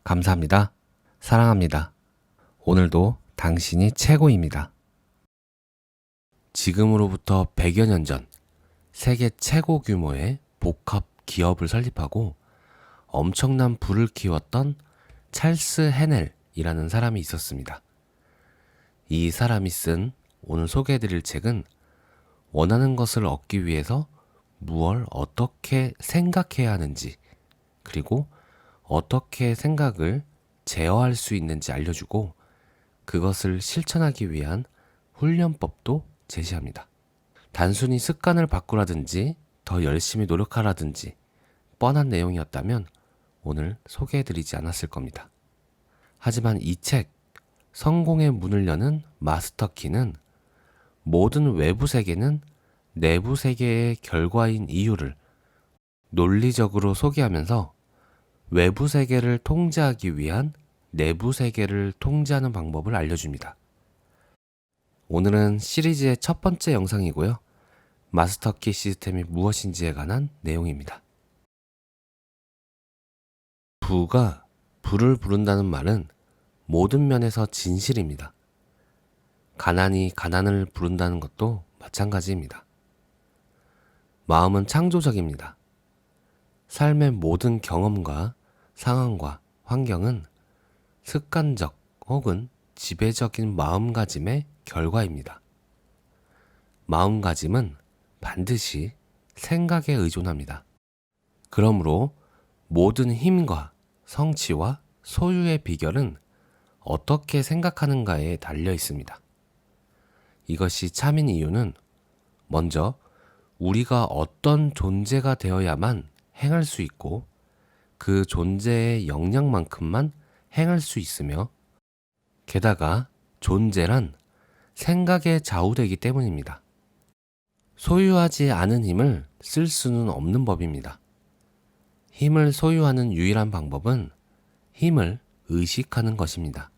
감사합니다. 사랑합니다. 오늘도 당신이 최고입니다. 지금으로부터 100여 년 전 세계 최고 규모의 복합 기업을 설립하고 엄청난 부를 키웠던 찰스 헤넬이라는 사람이 있었습니다. 이 사람이 쓴 오늘 소개해드릴 책은 원하는 것을 얻기 위해서 무엇을 어떻게 생각해야 하는지, 그리고 어떻게 생각을 제어할 수 있는지 알려주고 그것을 실천하기 위한 훈련법도 제시합니다. 단순히 습관을 바꾸라든지 더 열심히 노력하라든지 뻔한 내용이었다면 오늘 소개해드리지 않았을 겁니다. 하지만 이 책, 성공의 문을 여는 마스터키는 모든 외부 세계는 내부 세계의 결과인 이유를 논리적으로 소개하면서 외부 세계를 통제하기 위한 내부 세계를 통제하는 방법을 알려줍니다. 오늘은 시리즈의 첫 번째 영상이고요. 마스터키 시스템이 무엇인지에 관한 내용입니다. 부가 부를 부른다는 말은 모든 면에서 진실입니다. 가난이 가난을 부른다는 것도 마찬가지입니다. 마음은 창조적입니다. 삶의 모든 경험과 상황과 환경은 습관적 혹은 지배적인 마음가짐의 결과입니다. 마음가짐은 반드시 생각에 의존합니다. 그러므로 모든 힘과 성취와 소유의 비결은 어떻게 생각하는가에 달려 있습니다. 이것이 참인 이유는 먼저 우리가 어떤 존재가 되어야만 행할 수 있고 그 존재의 역량만큼만 행할 수 있으며 게다가 존재란 생각에 좌우되기 때문입니다. 소유하지 않은 힘을 쓸 수는 없는 법입니다. 힘을 소유하는 유일한 방법은 힘을 의식하는 것입니다.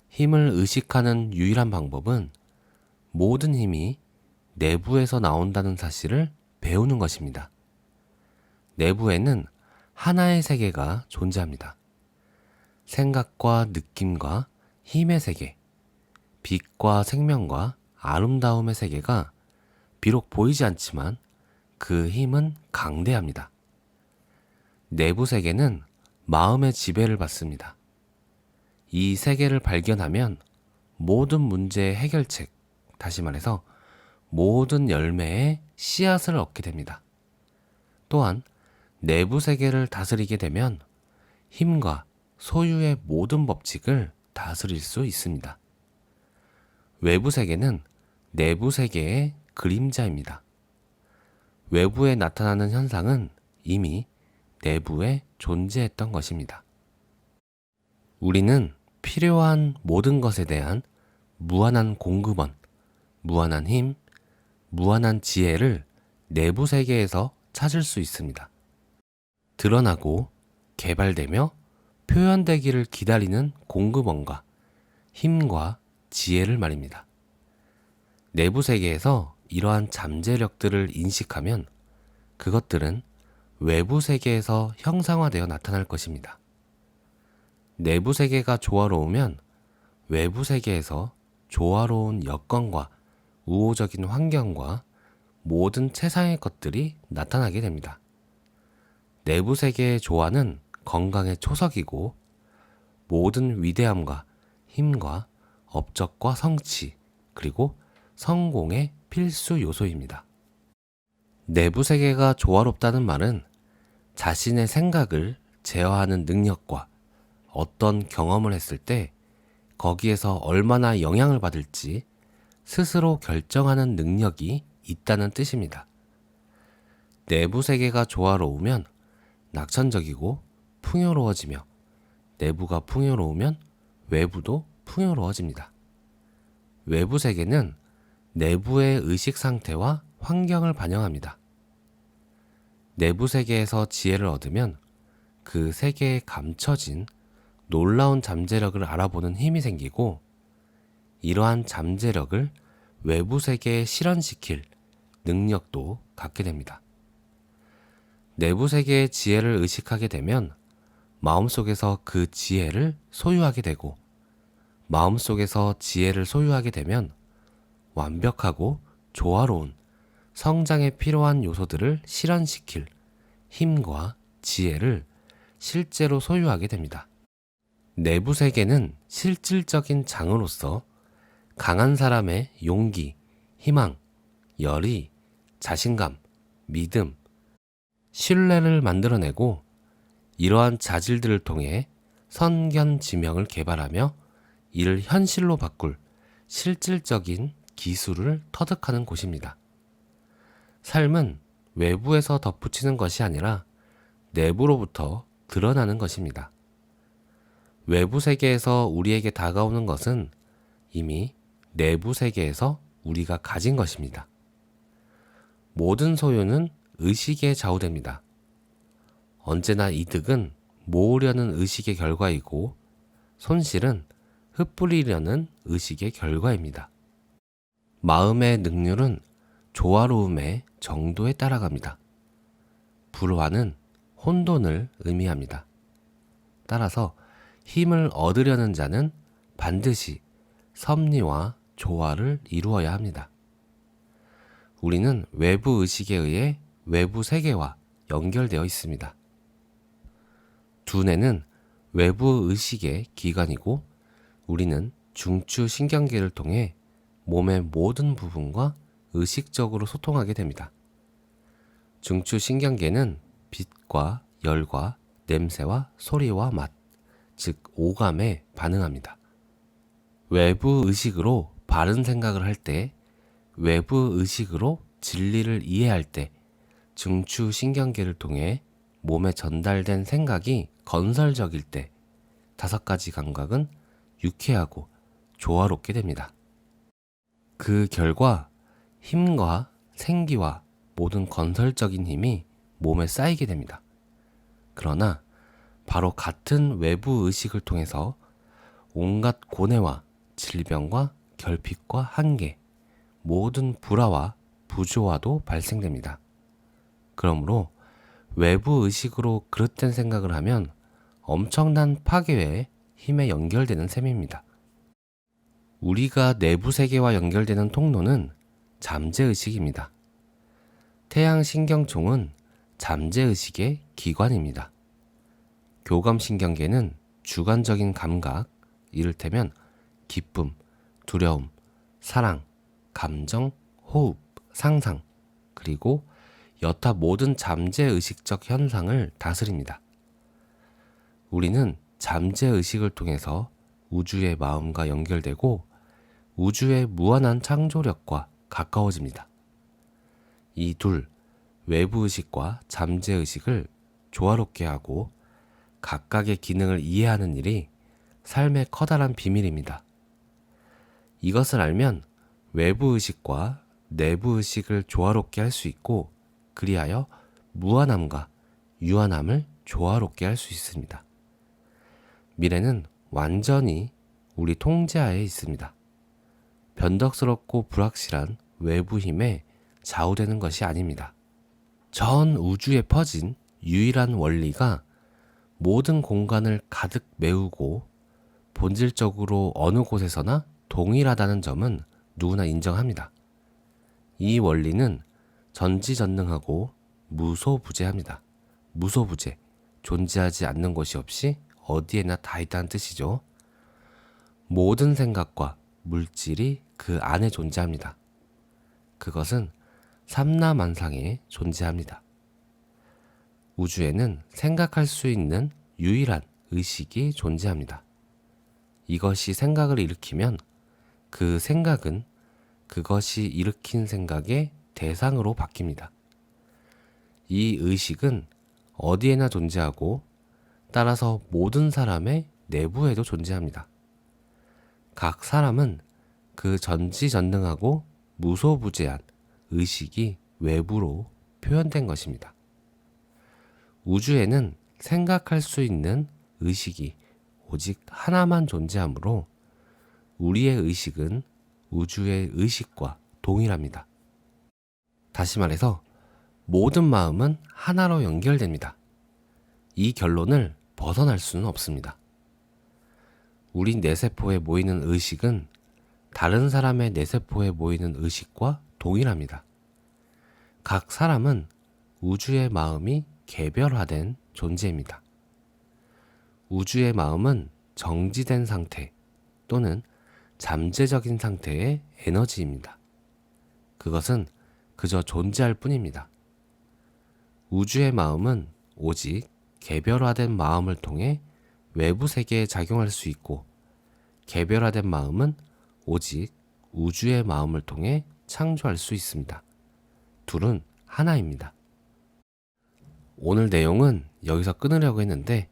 힘을 의식하는 유일한 방법은 모든 힘이 내부에서 나온다는 사실을 배우는 것입니다. 내부에는 하나의 세계가 존재합니다. 생각과 느낌과 힘의 세계, 빛과 생명과 아름다움의 세계가 비록 보이지 않지만 그 힘은 강대합니다. 내부 세계는 마음의 지배를 받습니다. 이 세계를 발견하면 모든 문제의 해결책, 다시 말해서 모든 열매의 씨앗을 얻게 됩니다. 또한 내부 세계를 다스리게 되면 힘과 소유의 모든 법칙을 다스릴 수 있습니다. 외부 세계는 내부 세계의 그림자입니다. 외부에 나타나는 현상은 이미 내부에 존재했던 것입니다. 우리는 필요한 모든 것에 대한 무한한 공급원, 무한한 힘, 무한한 지혜를 내부 세계에서 찾을 수 있습니다. 드러나고 개발되며 표현되기를 기다리는 공급원과 힘과 지혜를 말입니다. 내부 세계에서 이러한 잠재력들을 인식하면 그것들은 외부 세계에서 형상화되어 나타날 것입니다. 내부 세계가 조화로우면 외부 세계에서 조화로운 여건과 우호적인 환경과 모든 최상의 것들이 나타나게 됩니다. 내부 세계의 조화는 건강의 초석이고 모든 위대함과 힘과 업적과 성취 그리고 성공의 필수 요소입니다. 내부 세계가 조화롭다는 말은 자신의 생각을 제어하는 능력과 어떤 경험을 했을 때 거기에서 얼마나 영향을 받을지 스스로 결정하는 능력이 있다는 뜻입니다. 내부 세계가 조화로우면 낙천적이고 풍요로워지며 내부가 풍요로우면 외부도 풍요로워집니다. 외부 세계는 내부의 의식 상태와 환경을 반영합니다. 내부 세계에서 지혜를 얻으면 그 세계에 감춰진 놀라운 잠재력을 알아보는 힘이 생기고 이러한 잠재력을 외부 세계에 실현시킬 능력도 갖게 됩니다. 내부 세계의 지혜를 의식하게 되면 마음속에서 그 지혜를 소유하게 되고, 마음속에서 지혜를 소유하게 되면 완벽하고 조화로운 성장에 필요한 요소들을 실현시킬 힘과 지혜를 실제로 소유하게 됩니다. 내부 세계는 실질적인 장으로서 강한 사람의 용기, 희망, 열의, 자신감, 믿음, 신뢰를 만들어내고, 이러한 자질들을 통해 선견지명을 개발하며 이를 현실로 바꿀 실질적인 기술을 터득하는 곳입니다. 삶은 외부에서 덧붙이는 것이 아니라 내부로부터 드러나는 것입니다. 외부 세계에서 우리에게 다가오는 것은 이미 내부 세계에서 우리가 가진 것입니다. 모든 소유는 의식에 좌우됩니다. 언제나 이득은 모으려는 의식의 결과이고, 손실은 흩뿌리려는 의식의 결과입니다. 마음의 능률은 조화로움의 정도에 따라갑니다. 불화는 혼돈을 의미합니다. 따라서 힘을 얻으려는 자는 반드시 섭리와 조화를 이루어야 합니다. 우리는 외부 의식에 의해 외부 세계와 연결되어 있습니다. 두뇌는 외부 의식의 기관이고, 우리는 중추 신경계를 통해 몸의 모든 부분과 의식적으로 소통하게 됩니다. 중추 신경계는 빛과 열과 냄새와 소리와 맛, 즉 오감에 반응합니다. 외부 의식으로 바른 생각을 할 때, 외부 의식으로 진리를 이해할 때, 중추 신경계를 통해 몸에 전달된 생각이 건설적일 때, 5가지 감각은 유쾌하고 조화롭게 됩니다. 그 결과 힘과 생기와 모든 건설적인 힘이 몸에 쌓이게 됩니다. 그러나 바로 같은 외부 의식을 통해서 온갖 고뇌와 질병과 결핍과 한계, 모든 불화와 부조화도 발생됩니다. 그러므로 외부 의식으로 그릇된 생각을 하면 엄청난 파괴의 힘에 연결되는 셈입니다. 우리가 내부 세계와 연결되는 통로는 잠재의식입니다. 태양신경총은 잠재의식의 기관입니다. 교감신경계는 주관적인 감각, 이를테면 기쁨, 두려움, 사랑, 감정, 호흡, 상상, 그리고 여타 모든 잠재의식적 현상을 다스립니다. 우리는 잠재의식을 통해서 우주의 마음과 연결되고 우주의 무한한 창조력과 가까워집니다. 이 둘, 외부의식과 잠재의식을 조화롭게 하고 각각의 기능을 이해하는 일이 삶의 커다란 비밀입니다. 이것을 알면 외부의식과 내부의식을 조화롭게 할 수 있고, 그리하여 무한함과 유한함을 조화롭게 할 수 있습니다. 미래는 완전히 우리 통제하에 있습니다. 변덕스럽고 불확실한 외부 힘에 좌우되는 것이 아닙니다. 전 우주에 퍼진 유일한 원리가 모든 공간을 가득 메우고 본질적으로 어느 곳에서나 동일하다는 점은 누구나 인정합니다. 이 원리는 전지전능하고 무소부재합니다. 무소부재, 존재하지 않는 곳이 없이 어디에나 다 있다는 뜻이죠. 모든 생각과 물질이 그 안에 존재합니다. 그것은 삼라만상에 존재합니다. 우주에는 생각할 수 있는 유일한 의식이 존재합니다. 이것이 생각을 일으키면 그 생각은 그것이 일으킨 생각의 대상으로 바뀝니다. 이 의식은 어디에나 존재하고 따라서 모든 사람의 내부에도 존재합니다. 각 사람은 그 전지전능하고 무소부재한 의식이 외부로 표현된 것입니다. 우주에는 생각할 수 있는 의식이 오직 하나만 존재하므로 우리의 의식은 우주의 의식과 동일합니다. 다시 말해서 모든 마음은 하나로 연결됩니다. 이 결론을 벗어날 수는 없습니다. 우리 뇌세포에 모이는 의식은 다른 사람의 뇌세포에 모이는 의식과 동일합니다. 각 사람은 우주의 마음이 개별화된 존재입니다. 우주의 마음은 정지된 상태 또는 잠재적인 상태의 에너지입니다. 그것은 그저 존재할 뿐입니다. 우주의 마음은 오직 개별화된 마음을 통해 외부 세계에 작용할 수 있고, 개별화된 마음은 오직 우주의 마음을 통해 창조할 수 있습니다. 둘은 하나입니다. 오늘 내용은 여기서 끊으려고 했는데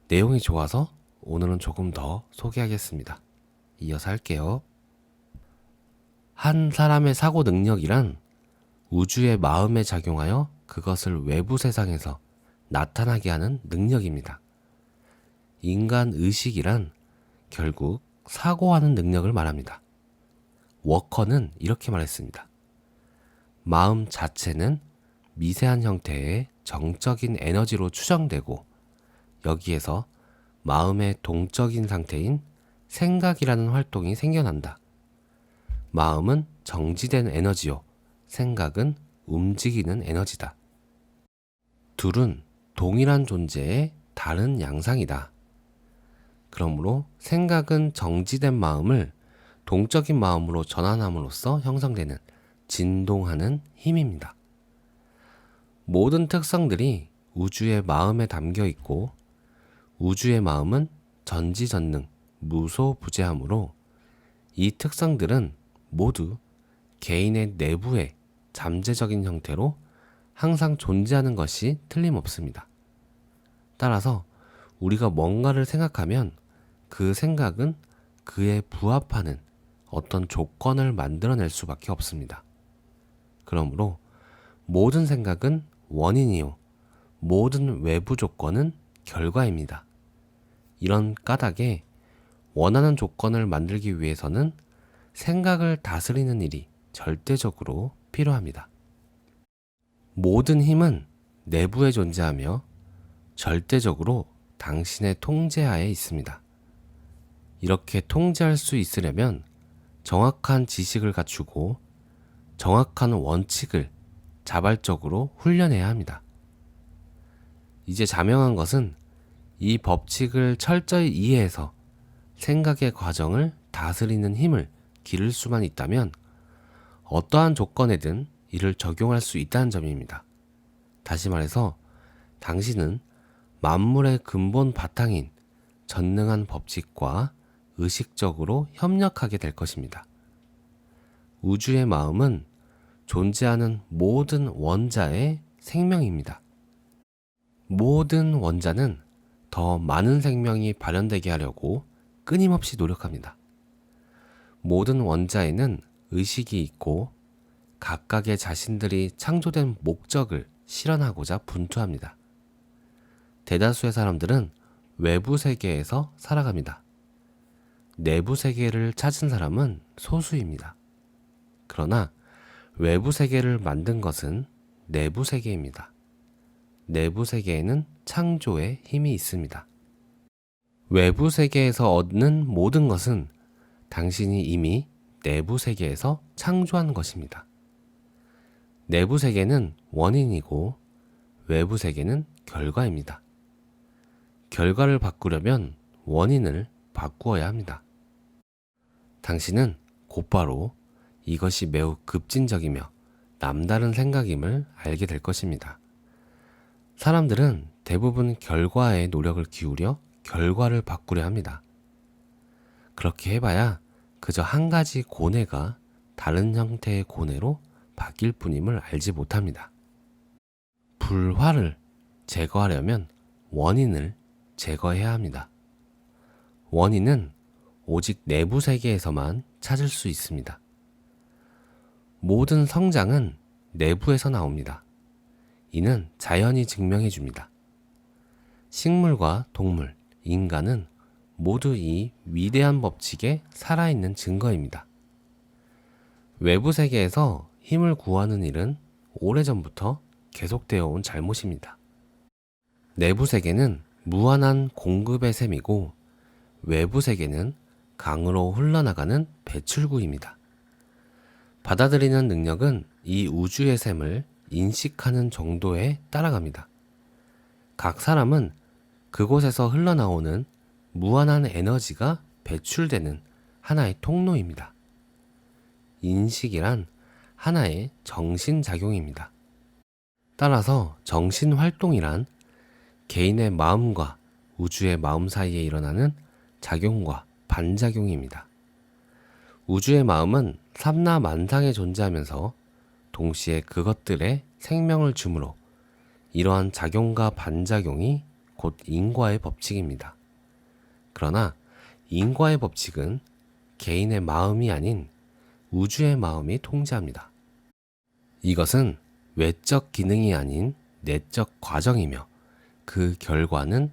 내용이 좋아서 오늘은 조금 더 소개하겠습니다. 이어서 할게요. 한 사람의 사고 능력이란 우주의 마음에 작용하여 그것을 외부 세상에서 나타나게 하는 능력입니다. 인간 의식이란 결국 사고하는 능력을 말합니다. 워커는 이렇게 말했습니다. 마음 자체는 미세한 형태의 정적인 에너지로 추정되고, 여기에서 마음의 동적인 상태인 생각이라는 활동이 생겨난다. 마음은 정지된 에너지요, 생각은 움직이는 에너지다. 둘은 동일한 존재의 다른 양상이다. 그러므로 생각은 정지된 마음을 동적인 마음으로 전환함으로써 형성되는 진동하는 힘입니다. 모든 특성들이 우주의 마음에 담겨 있고, 우주의 마음은 전지전능, 무소부재하므로 이 특성들은 모두 개인의 내부의 잠재적인 형태로 항상 존재하는 것이 틀림없습니다. 따라서 우리가 뭔가를 생각하면 그 생각은 그에 부합하는 어떤 조건을 만들어낼 수밖에 없습니다. 그러므로 모든 생각은 원인이요, 모든 외부 조건은 결과입니다. 이런 까닭에 원하는 조건을 만들기 위해서는 생각을 다스리는 일이 절대적으로 필요합니다. 모든 힘은 내부에 존재하며 절대적으로 당신의 통제하에 있습니다. 이렇게 통제할 수 있으려면 정확한 지식을 갖추고 정확한 원칙을 자발적으로 훈련해야 합니다. 이제 자명한 것은 이 법칙을 철저히 이해해서 생각의 과정을 다스리는 힘을 기를 수만 있다면 어떠한 조건에든 이를 적용할 수 있다는 점입니다. 다시 말해서 당신은 만물의 근본 바탕인 전능한 법칙과 의식적으로 협력하게 될 것입니다. 우주의 마음은 존재하는 모든 원자의 생명입니다. 모든 원자는 더 많은 생명이 발현되게 하려고 끊임없이 노력합니다. 모든 원자에는 의식이 있고 각각의 자신들이 창조된 목적을 실현하고자 분투합니다. 대다수의 사람들은 외부 세계에서 살아갑니다. 내부 세계를 찾은 사람은 소수입니다. 그러나 외부 세계를 만든 것은 내부 세계입니다. 내부 세계에는 창조의 힘이 있습니다. 외부 세계에서 얻는 모든 것은 당신이 이미 내부 세계에서 창조한 것입니다. 내부 세계는 원인이고 외부 세계는 결과입니다. 결과를 바꾸려면 원인을 바꾸어야 합니다. 당신은 곧바로 이것이 매우 급진적이며 남다른 생각임을 알게 될 것입니다. 사람들은 대부분 결과에 노력을 기울여 결과를 바꾸려 합니다. 그렇게 해봐야 그저 한 가지 고뇌가 다른 형태의 고뇌로 바뀔 뿐임을 알지 못합니다. 불화를 제거하려면 원인을 제거해야 합니다. 원인은 오직 내부 세계에서만 찾을 수 있습니다. 모든 성장은 내부에서 나옵니다. 이는 자연이 증명해 줍니다. 식물과 동물, 인간은 모두 이 위대한 법칙에 살아있는 증거입니다. 외부 세계에서 힘을 구하는 일은 오래전부터 계속되어 온 잘못입니다. 내부 세계는 무한한 공급의 셈이고 외부 세계는 강으로 흘러나가는 배출구입니다. 받아들이는 능력은 이 우주의 셈을 인식하는 정도에 따라갑니다. 각 사람은 그곳에서 흘러나오는 무한한 에너지가 배출되는 하나의 통로입니다. 인식이란 하나의 정신작용입니다. 따라서 정신활동이란 개인의 마음과 우주의 마음 사이에 일어나는 작용과 반작용입니다. 우주의 마음은 삼라만상에 존재하면서 동시에 그것들에 생명을 주므로 이러한 작용과 반작용이 곧 인과의 법칙입니다. 그러나 인과의 법칙은 개인의 마음이 아닌 우주의 마음이 통제합니다. 이것은 외적 기능이 아닌 내적 과정이며 그 결과는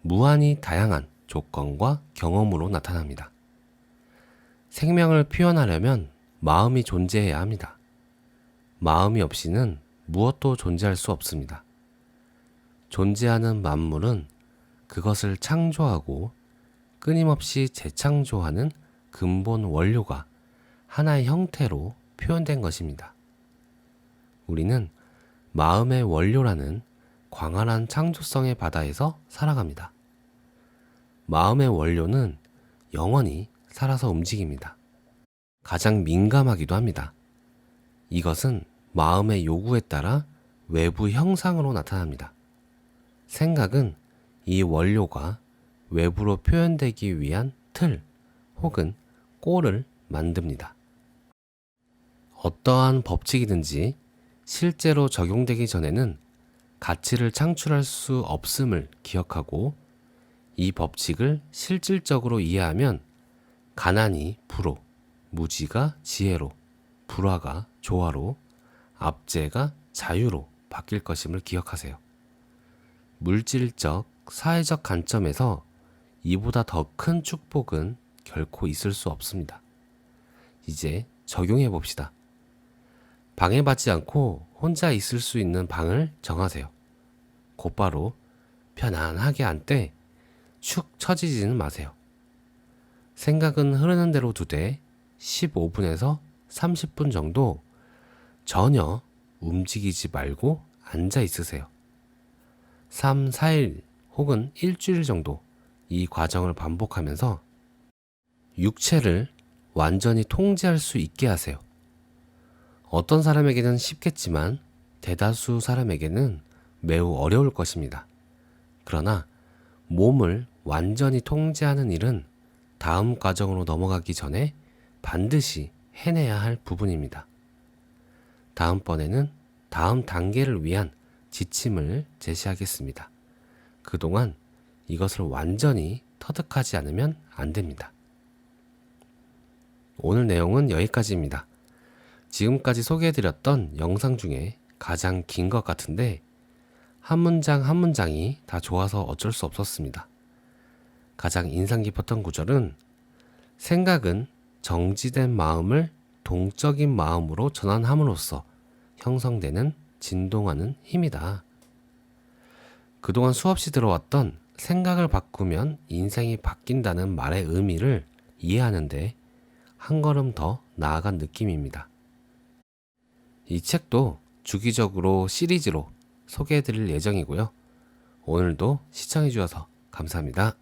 무한히 다양한 조건과 경험으로 나타납니다. 생명을 표현하려면 마음이 존재해야 합니다. 마음이 없이는 무엇도 존재할 수 없습니다. 존재하는 만물은 그것을 창조하고 끊임없이 재창조하는 근본 원료가 하나의 형태로 표현된 것입니다. 우리는 마음의 원료라는 광활한 창조성의 바다에서 살아갑니다. 마음의 원료는 영원히 살아서 움직입니다. 가장 민감하기도 합니다. 이것은 마음의 요구에 따라 외부 형상으로 나타납니다. 생각은 이 원료가 외부로 표현되기 위한 틀 혹은 꼴을 만듭니다. 어떠한 법칙이든지 실제로 적용되기 전에는 가치를 창출할 수 없음을 기억하고 이 법칙을 실질적으로 이해하면 가난이 부로, 무지가 지혜로, 불화가 조화로, 압제가 자유로 바뀔 것임을 기억하세요. 물질적, 사회적 관점에서 이보다 더 큰 축복은 결코 있을 수 없습니다. 이제 적용해 봅시다. 방해받지 않고 혼자 있을 수 있는 방을 정하세요. 곧바로 편안하게 앉되 축 처지지는 마세요. 생각은 흐르는 대로 두되 15분에서 30분 정도 전혀 움직이지 말고 앉아 있으세요. 3, 4일 혹은 일주일 정도 이 과정을 반복하면서 육체를 완전히 통제할 수 있게 하세요. 어떤 사람에게는 쉽겠지만 대다수 사람에게는 매우 어려울 것입니다. 그러나 몸을 완전히 통제하는 일은 다음 과정으로 넘어가기 전에 반드시 해내야 할 부분입니다. 다음번에는 다음 단계를 위한 지침을 제시하겠습니다. 그동안 이것을 완전히 터득하지 않으면 안 됩니다. 오늘 내용은 여기까지입니다. 지금까지 소개해드렸던 영상 중에 가장 긴 것 같은데 한 문장 한 문장이 다 좋아서 어쩔 수 없었습니다. 가장 인상 깊었던 구절은 생각은 정지된 마음을 동적인 마음으로 전환함으로써 형성되는 진동하는 힘이다. 그동안 수없이 들어왔던 생각을 바꾸면 인생이 바뀐다는 말의 의미를 이해하는데 한 걸음 더 나아간 느낌입니다. 이 책도 주기적으로 시리즈로 소개해드릴 예정이고요. 오늘도 시청해주셔서 감사합니다.